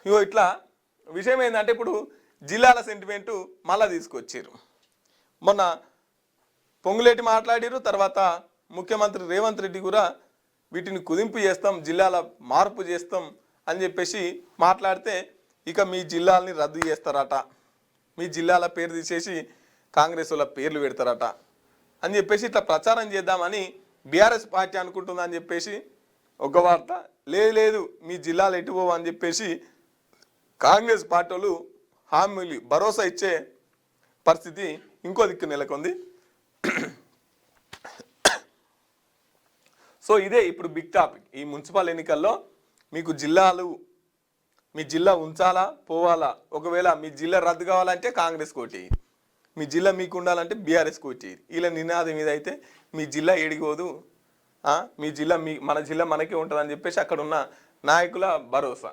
ఇగో ఇట్లా విషయం ఏంటంటే ఇప్పుడు జిల్లాల సెంటిమెంటు మళ్ళా తీసుకొచ్చారు. మొన్న పొంగులేటి మాట్లాడారు, తర్వాత ముఖ్యమంత్రి రేవంత్ రెడ్డి కూడా వీటిని కుదింపు చేస్తాం, జిల్లాల మార్పు చేస్తాం అని చెప్పేసి మాట్లాడితే ఇక మీ జిల్లాలని రద్దు చేస్తారట, మీ జిల్లాల పేరు తీసేసి కాంగ్రెస్ వాళ్ళ పేర్లు పెడతారట అని చెప్పేసి ఇట్లా ప్రచారం చేద్దామని బీఆర్ఎస్ పార్టీ అనుకుంటుందని చెప్పేసి ఒక వార్త. లేదు మీ జిల్లాలు ఎటుపోవు అని చెప్పేసి కాంగ్రెస్ పార్టీ వాళ్ళు హామీలు భరోసా ఇచ్చే పరిస్థితి ఇంకో దిక్కు నెలకొంది. సో ఇదే ఇప్పుడు బిగ్ టాపిక్. ఈ మున్సిపల్ ఎన్నికల్లో మీకు మీ జిల్లా ఉంచాలా పోవాలా, ఒకవేళ మీ జిల్లా రద్దు కావాలంటే కాంగ్రెస్ కోటి, మీ జిల్లా మీకు ఉండాలంటే బీఆర్ఎస్ కోటి. ఇలా నినాదం మీద అయితే మీ జిల్లా ఏడిపోదు, మీ జిల్లా మన జిల్లా మనకే ఉంటుందని చెప్పేసి అక్కడ ఉన్న నాయకుల భరోసా.